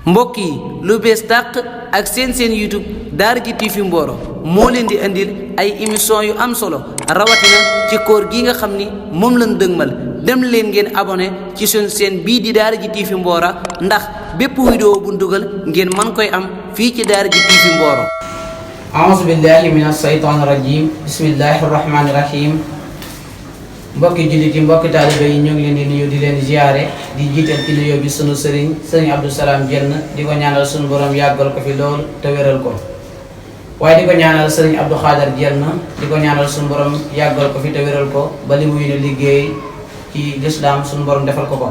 mbokk yi lu bees tàq ak seen YouTube Daara J TV Mboro moo leen di andil ay émission yu am solo rawatina ci koor gi nga xam ni moom lañ dëgmal dem leen ngeen abonné ci suñu chaîne bii di Daara J TV Mboro ndax bépp vidéo bu dugal ngeen man koy am fii ci Daara J TV Mboro. a'uuzu billahi mina shaytaani rajim bismillahi rahmaani rahim. mbokki jullit yi mbokki taalibe yi ñoo ngi leen di nuyu di leen ziyaare di jiital ci nuyoo bi sunu sëriñ Abdou Salam Diène di ko ñaanal sunu borom yàggal ko fi lool te wéral ko waaye di ko ñaanal sëriñ Abdou Khader Diène di ko ñaanal sunu borom yàggal ko fi te wéral ko ba li mu yéene liggéey ci lislaam sunu borom defal ko ko.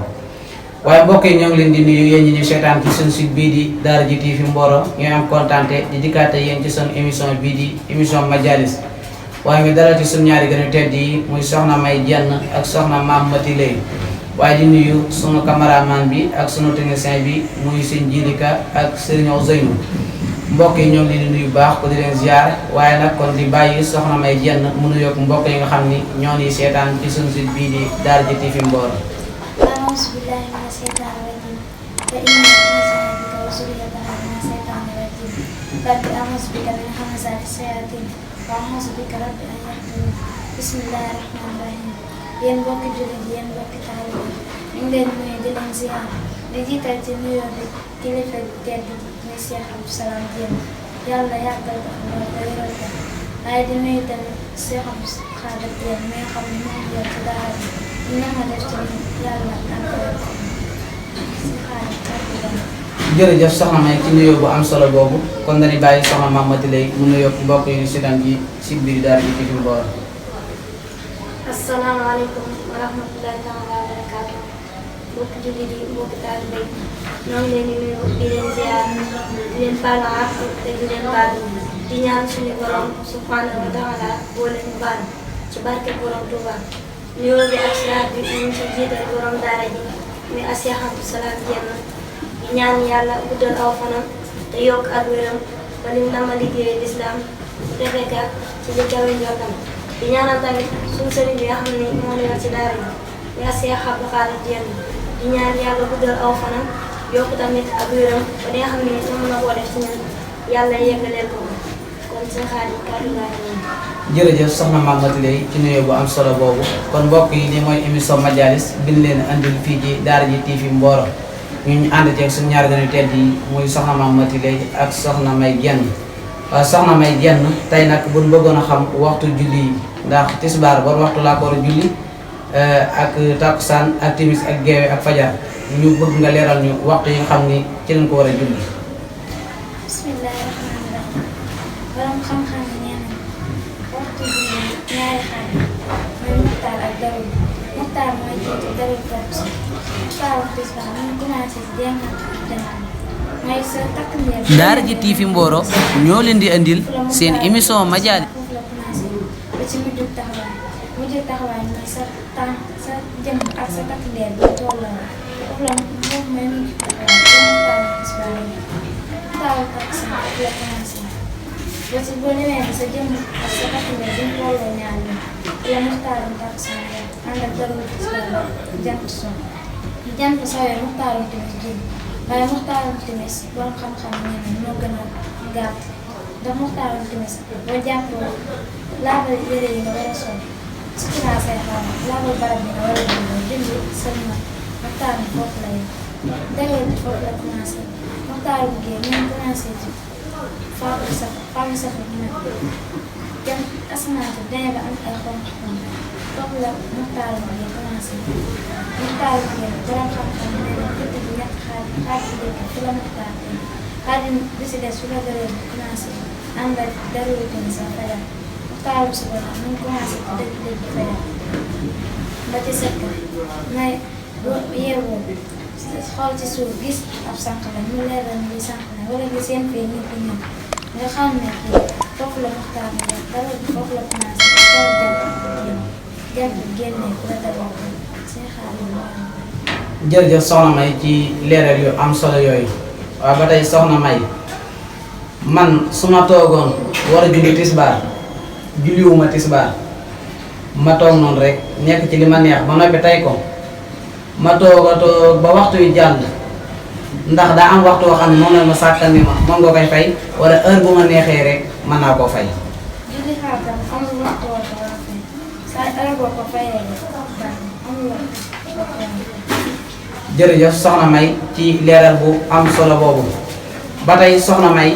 waaye mbokk yi ñoo ngi leen di nuyu yéen ñi ñu seetaan ci sunu site bii di Daara J TV Mboro ñooy am kontaante di dikkaate yéen ci sunu émission bii di émission Majalis. waaye ñu dalal ci suñu ñaari gën yu tedd yi muy soxna May Diène ak soxna Maam Mati Lay waaye di nuyu sunu cameraman bi ak sunu technicien bi muy sëñ Jilika ak Serigne Ousseynou. mbokk yi ñoo ngi leen di nuyu baax ko di leen ziar waaye nag kon di bàyyi soxna May Diène mu nuyoog mbokk yi nga xam ni ñoo ngi seetaan ci sunu site bii di Daara J TV Mboro. a'uuzu bika rabbi an yahduruun bismillaahi rahmaani rahiim yéen mbokki jullit yéen mbokki taalibe ñu ngi leen nuyu di leen ziar di jiital ci nuyoo bi kilifa tedd gi muy Cheikh Abdou Salam Diène yàlla yàggal ko fi lool te wéral ko waaye di nuyu tamit Cheikh Abdou Khader Diène mi nga xam ne moom yor ci daara bi ñu ne ma def ci yàlla àggale ko si xaalis jërëjëf soxna May ci nuyoo bu am solo boobu kon dañuy bàyyi soxna Maam Mati Lay mu nuyoo mbokk yi ñu seetaan ji si biir Daara J TV Mboro. asalaamaaleykum wa rahmatullahi taala wa barakaatu mbokki jullit yi mbokki taalibe yi ñoo ngi leen di nuyu di leen ziar di leen baalu àq te di leen baal di ñaan suñu borom subhanahu wa taala boole ñu baal ci barke borom Touba nuyoo bi ak ziar bi ñu ngi ci jiital borom daara ji muy Cheikh Abdou Salam Diène ñaan yàlla guddal aw fanam te yokk ak wéram ba lim dama liggéey lislaam defee ka ci li kawe njortam di ñaanal tamit suñu sëriñ bi nga xam ne moo yor ci daara ji muy Cheikh Abdou Khader Diène di ñaan yàlla guddal aw fanam yokk tamit ak wéram ba li nga xam ne mën na koo def ci ñun yàlla yeggaleel ko kon seen xaalis kàddu laa ñëw. jërëjëf soxna Maam Mati Lay ci nuyoo bu am solo boobu kon mbokk yi lii mooy émission Majalis bi ñu leen andil fii ci Daara J TV Mboro. ñu ànd ceeg suñu ñaari gën yu tedd yi muy soxna Maam Mati Lay ak soxna May Diène waaw soxna May Diène tey nag buñ bëggoon a xam waxtu julli yi ndax tisbaar ban waxtu laa ko war a julli ak takkusaan ak timis ak geewe ak fajar ñu bëgg nga leeral ñu waxtu yi nga xam ni ci lañ ko war a julli. bismillaahi rahmaani rahiim borom xam-xam yi nee nañ waxtu julli ñaari xaaj mooy muxtaar ak darur muxtaar mooy jiitu darur topp si muxtaaru tisbaar mu ngi commencé si dénk ak demal mooy sa takk ndeer Daara J TV Mboro ñoo leen di andil seen émission Majalis. foofu la commencé ba ci mujjug taxawaay mooy sa tànk sa jëm ak sa takk ndeer bi tolloo foofu la foofu mooy mujjug taxawaay ba muxtaaru tisbaar yi muxtaaru takkusaan foofu la commencé ba ci boo demee ba sa jëm ak sa takk ndeer bi tolloo ñaar la muxtaaru takkusaan yi ànd ak darur tisbaar jant so jant sawee muxtaaru timis ji waaye muxtaaru timis borom xam-xam nee na moo gën a gàtt ndax muxtaaru timis boo jàppoo laabal yére yi nga war a sol sutura say xaar laabal barab bi nga war a julli sëlma muxtaaru foofu la yem darur bi foofu la commencé muxtaaru géey ñu ngi commencé ci faamu safa ñu nag jëm asamaan si demee ba am ay xonq-xonq foofu la muxtaaru géey commencé muxtaaru géey borom xam-xam nee na guddi gi ñett xaaj bi njëkk fi la muxtaar xaaj bi si des fi la darur bi commencé ànd ak darur timis ak fajar muxtaaru bi suba nag mu ngi commencé ci dëgg-dëgg fajar ba ci set may boo yeewoo xool ci suuf gis ab sànq la mu leer la ni sànq la wala nga seen fee ñi fi ñëw nga xam ne kii foofu la muxtaar bi darur bi foofu la commencé xool jant bi génnee ku la darur bi seen xaalis jërëjëf soxna May ci leeral yu am solo yooyu waaw ba tey soxna May man su ma toogoon war a julli tisbaar julliwuma tisbaar ma toog noonu rek nekk ci li ma neex ba noppi tey ko ma toog a toog ba waxtu wi jàll ndax daa am waxtu woo xam ne moom la ma sàkkal ni ma moom nga koy fay wala heure bu ma neexee rek mën naa koo fay. julli xaar tam amul waxtu woo ko war a fay saa heure boo ko fayee rek amul waxtu. jërëjëf soxna May ci leeral bu am solo boobu ba tey soxna May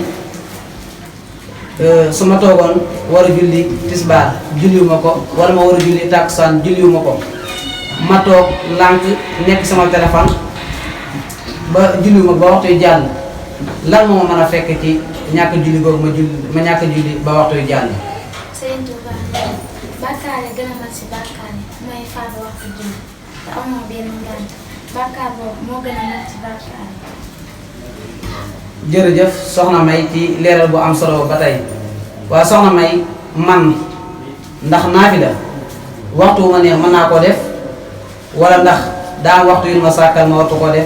su ma toogoon war a julli tisbaar julliwuma ko wala ma war a julli takkusaan julliwuma ko ma toog lànk nekk sama téléphone ba julliwuma ba waxtu yu jàll lan moo ma mën a fekk ci ñàkk julli googu ma ñàkk julli ba waxtu yu jàll. Sëriñ Tuuba bàkkaar yi gën a mag si bàkkaar yi mooy faat waxtu julli te amoo benn ngànt bàkkaar boobu moo gën a mag si bàkkaar yi. jërëjëf soxna May ci leeral bu am solo ba tey waaye soxna May man ndax naafila waxtu wu ma neex mën naa koo def wala ndax daa am waxtu yu ma sàkkal ma wartu koo def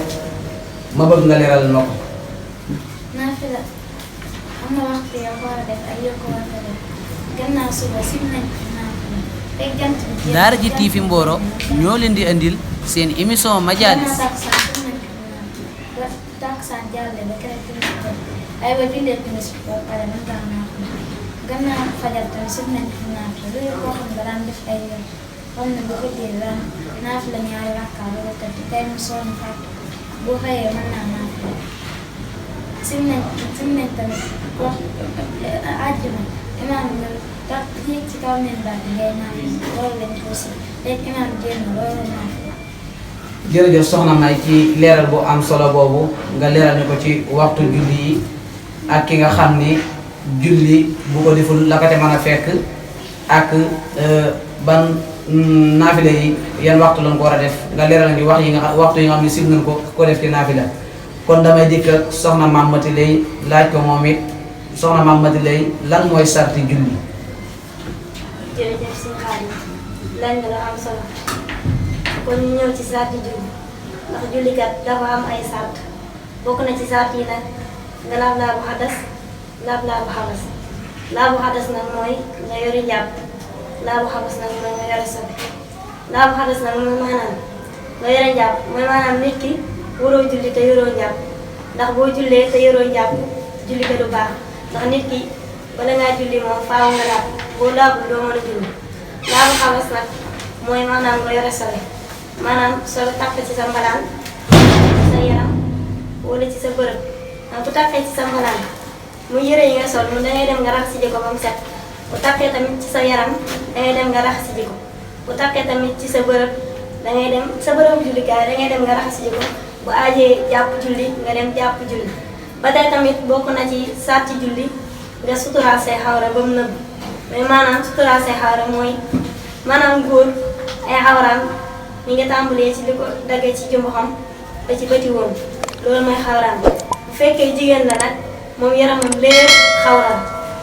ma bëgg nga leeral ma ko. naafila am na waxtu yoo ko war a def ak yoo ko war a def gannaaw suba sim nañ ko naafila fekk jant bi. Daara J TV Mboro ñoo leen di andil seen émission Majalis. takkusaan jàlle ba keroog timis jot ay ba jullee timis ba pare mën ngaa naafila gannaaw fajar tamit sim nañ ko naafila loolu koo xam ne daan def ay yoon xam ne bu guddee daan naafila ñaari rakkaa ba ba tëdd tey mu sonn fàtte boo xëyee mën naa naafila sim nañ tamit wax àjjuma imaam nga tax yéeg ci kaw nen baat ngay naafila loolu lañ ko si léegi imaam génn loolu naafila. jërëjëf soxna May ci leeral bu am solo boobu nga leeral ñu ko ci waxtu julli yi ak ki nga xam ni julli bu ko deful la ko te mën a fekk ak ban naafila yi yan waxtu lañ ko war a def nga leeral ñu waxtu yi nga xam ne sib nañ ko def ci naafila kon damay dikk ak soxna Mame Maty Leye laaj ko moom it soxna Mame Maty Leye lan mooy sarti julli. jërëjëf si xaalis laaj nga la am solo kon ñu ñëw ci sarti julli ndax jullikat dafa am ay sart bokk na ci sart yi nag nga laabu xadas laabu xabas laabu xadas nag mooy nga yori njàpp laabu xabas nag mooy nga yore sobe laabu xadas nag mooy maanaam nga yore njàpp mooy maanaam nit ki waroo julli te yoroo njàpp ndax boo jullee te yoroo njàpp julli ko du baax ndax nit ki bala ngaa julli moom faaw nga laab boo laabul doo mën a julli laabu xabas nag mooy maanaam nga yore sobe maanaam sobe takk ci sa mbalaan ci sa yaram wala ci sa bërëb ndax bu takkee ci sa mbalaan mu yëre yi nga sol mu dangay dem nga raxas ji ko ba mu set bu takkee tamit ci sa yaram dangay dem nga raxas ji ko bu takkee tamit ci sa bërëb dangay dem sa bërëbu jullikaay dangay dem nga raxas ji ko bu aajee jàpp julli nga dem jàpp julli ba tey tamit bokk na ci sarti julli nga suturaal say xawra ba mu nëbb mais maanaam suturaal say xawra mooy maanaam góor ay xawraam mi nga tàmbalee ci li ko daggee ci jumbu xam ba ci bëti woon loolu mooy xawraam bu fekkee jigéen la nag moom yaramam lépp xawraam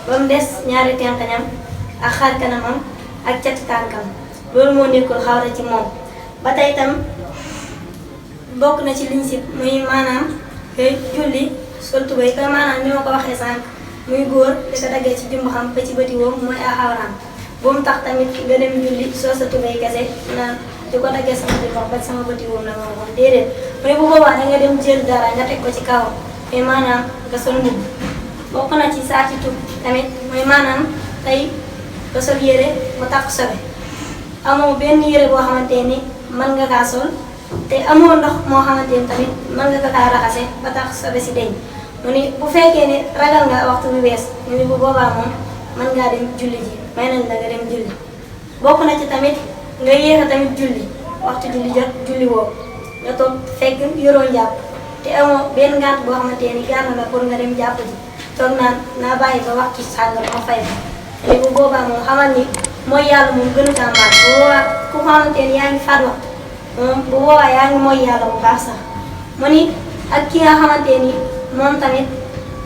ba mu des ñaari tenqañam ak xar kanamam ak cati tànkam loolu moo nekkul xawra ci moom ba tey tam bokk na ci liñ si muy maanaam julli sol tubéy ka maanaam ni ma ko waxee sànq muy góor di ko daggee ci jumbu xam ba ci bëti woon mooy ay xawraam bu mu tax tamit nga dem julli soo sa tubéy kese naan di ko daggee sama di wax ba sama bëti woon la ma waxoon déedéet mu ne bu boobaa danga dem jël dara nga teg ko ci kawam mais maanaam nga sol mbubb bokk na ci saati tub tamit mooy maanaam tey nga sol yére mu takk sobe amoo benn yére boo xamante ni mën nga kaa sol te amoo ndox moo xamante ni tamit mën nga kaa raxase ba tax sobe si deñ mu ni bu fekkee ne ragal nga waxtu bi wees mu ni bu boobaa moom mën ngaa dem julli ji may nañ la nga dem julli bokk na ci tamit nga yéex a tamit julli waxtu julli jot julli woo nga toog fekk yoroo njàpp te amoo benn ngànt boo xamante ni gaar na la pour nga dem jàpp ji toog naan naa bàyyi ba waxtu sàngal ma fay ko te bu boobaa moom xamal ni mooy yàlla moom gënu kaa màgg bu boobaa ku xamante ni yaa ngi faat waxtu moom bu boobaa yaa ngi mooy yàlla bu baax sax mu ni ak ki nga xamante ni moom tamit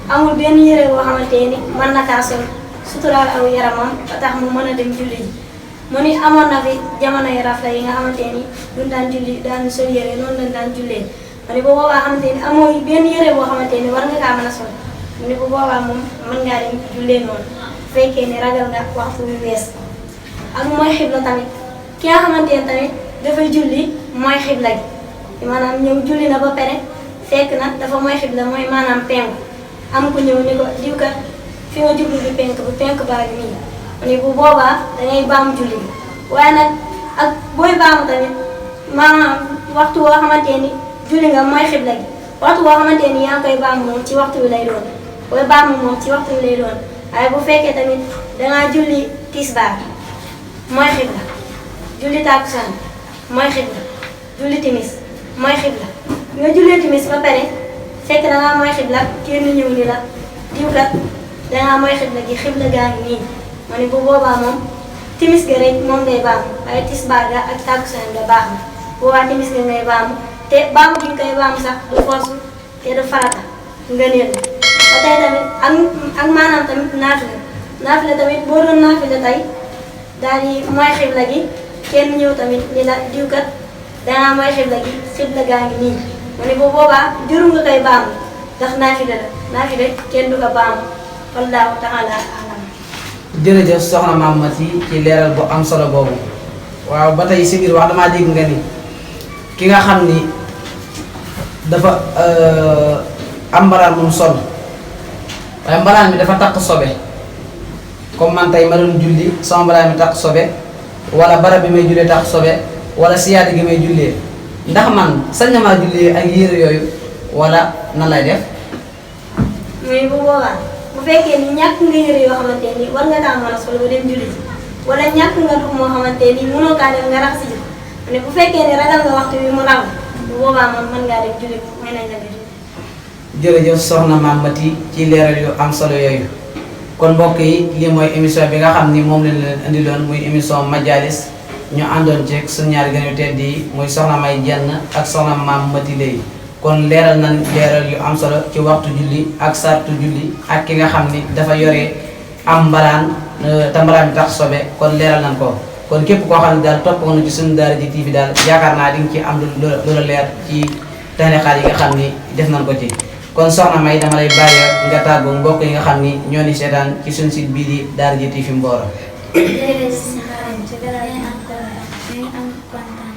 amul benn yére boo xamante ni mën na kaa sol suturaal aw yaramam ba tax mu mën a dem julli ji mu ni amoon na fi jamono yu rafet yi nga xamante ni duñ daan julli daan sol yére noonu lañ daan jullee mu ni bu boobaa xamante ni amoo benn yére boo xamante ni war nga kaa mën a sol mu ni bu boobaa moom mën ngaa dem jullee noonu bu fekkee ne ragal nga waxtu bi wees ak mooy xibla tamit ki nga xamante ni tamit dafay julli mooy xibla gi maanaam ñëw julli na ba pare fekk na dafa mooy xibla mooy maanaam penku am ku ñëw ni ko diw kat fi nga jublu bi penk bu penk baa ngi nii mu ne bu boobaa dangay baamu julli bi waaye nag ak booy baamu tamit maanaam waxtu woo xamante ni julli nga mooy xibla gi waxtu woo xamante ni yaa ngi koy baamu moom ci waxtu wi lay doon booy baamu moom ci waxtu wi lay doon waaye bu fekkee tamit dangaa julli tisbaar mooy xibla julli takkusaan mooy xibla julli timis mooy xibla nga jullee timis ba pare fekk dangaa mooy xibla kenn ñëw ni la diw kat dangaa mooy xibla gi xibla gaa ngi nii ma ne bu boobaa moom timis ga rek moom ngay baamu waaye tisbaar ga ak takkusaan ga baax na boobaa timis ga ngay baamu te baamu gi nga koy baamu sax du force te du farata nga neel ba tey tamit ak maanaam tamit naafila tamit boo doon naafila tey daal di mooy xibla gi kenn ñëw tamit ni la diw kat dangaa mooy xibla gi xibla gaa ngi nii ma ne bu boobaa juru nga koy baamu ndax naafila kenn du ko baamu wallaahu taala alam. jërëjëf soxna Maam Mati ci leeral bu am solo boobu waaw ba tey si biir wax damaa dégg nga ni ki nga xam ni dafa am mbaraan mu sol waaye mbaraan mi dafa takk sobe comme man tey ma doon julli sama mbaraan mi takk sobe wala barab bi may jullee takk sobe wala siyaada gi may jullee ndax man sañ na maa jullee ak yére yooyu wala nan lay def. muy bu boobaa bu fekkee ni ñàkk nga yére yoo xamante ni war nga kaa mën a sol ba dem julli ji wala ñàkk nga ndox moo xamante ni mënoo kaa dem nga rax si ji ne bu fekkee ni ragal nga waxtu wi mu raw bu boobaa moom mën ngaa dem julli may nañ la nga julli. jërëjëf soxna Maam Mati ci leeral yu am solo yooyu kon mbokk yi lii mooy émission bi nga xam ni moom lañ leen indiloon muy émission Majalis ñu àndoon ceeg suñu ñaari gan yu tedd yi muy soxna May Jenn ak soxna Maam Mati Lay kon leeral nañ leeral yu am solo ci waxtu julli ak sartu julli ak ki nga xam ni dafa yore am mbaraan te mbaraan bi tax sobe kon leeral nañ ko kon képp koo xam ne daal topp nga ci suñu Daara J TV daal yaakaar naa di nga ci am lu la leer ci taxalixaat yi nga xam ni def nañ ko ci kon soxna May dama lay bàyyi nga tàggu mbokk yi nga xam ni ñoo ni seetaan ci suñu site bii di Daara J TV Mboro. jërëjëf si xaaral ci dara ñu am kontaan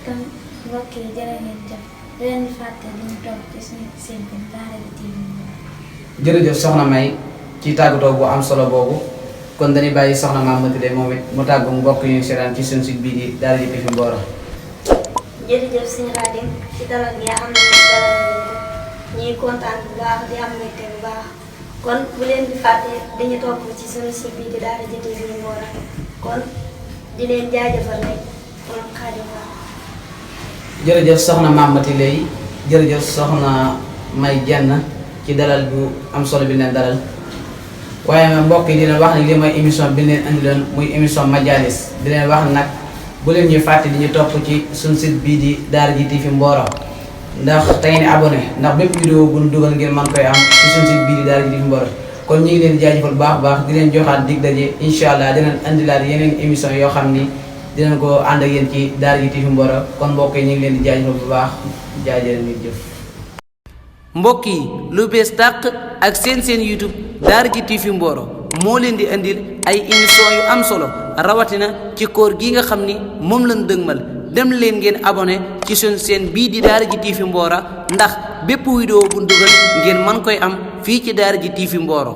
comme mbokk yi jërë ngeen jëf di leen fàtte di ñu toog ci suñu site bi Daara J TV Mboro. jërëjëf soxna May ci tàggatoo bu am solo boobu kon dañuy bàyyi soxna Maam Mati Lay moom it mu tàggu mbokk yi ñu seetaan ci suñu site bii di Daara J TV Mboro. jërëjëf sëñ Xaadim ci dalal gi nga xam ne dalal ñuy kontaan bu baax di am mbégte bu baax kon bu leen di fàtte dañu topp ci suñu site bi di Daara J TV Mboro kon di leen jaajëfal rek kon Xaadim baax. jërëjëf soxna Maam Mati Lay jërëjëf soxna May Jenn ci dalal bu am solo bi leen dalal waaye mbokk yi di leen wax ne lii mooy émission bi leen indi loon muy émission Majalis di leen wax nag bu leen ñuy fàtte di ñu topp ci suñu site bii di Daara J TV Mboro ndax te ngeen abonné ndax bépp vidéo bu ñu dugal ngeen mën koy am ci suñu site bii di Daara J TV Mboro kon ñu ngi leen di jaajëfal bu baax a baax di leen joxaat dig daje incha allah dinañ indilaat yeneen émission yoo xam ni dinañ ko ànd ak yéen ci Daara J TV Mboro kon mbokk yi ñu ngi leen di jaajëfal bu baax jaajëfal nit jëf. mbokk yi lu bees tàq ak seen YouTube Daara J TV Mboro moo leen di indil ay émission yu am solo rawatina ci koor gi nga xam ni moom lañ dëgmal dem leen ngeen abonné ci suñu chaîne bii di Daara J TV Mboro ndax bépp vidéo bu dugal ngeen mën koy am fii ci Daara J TV Mboro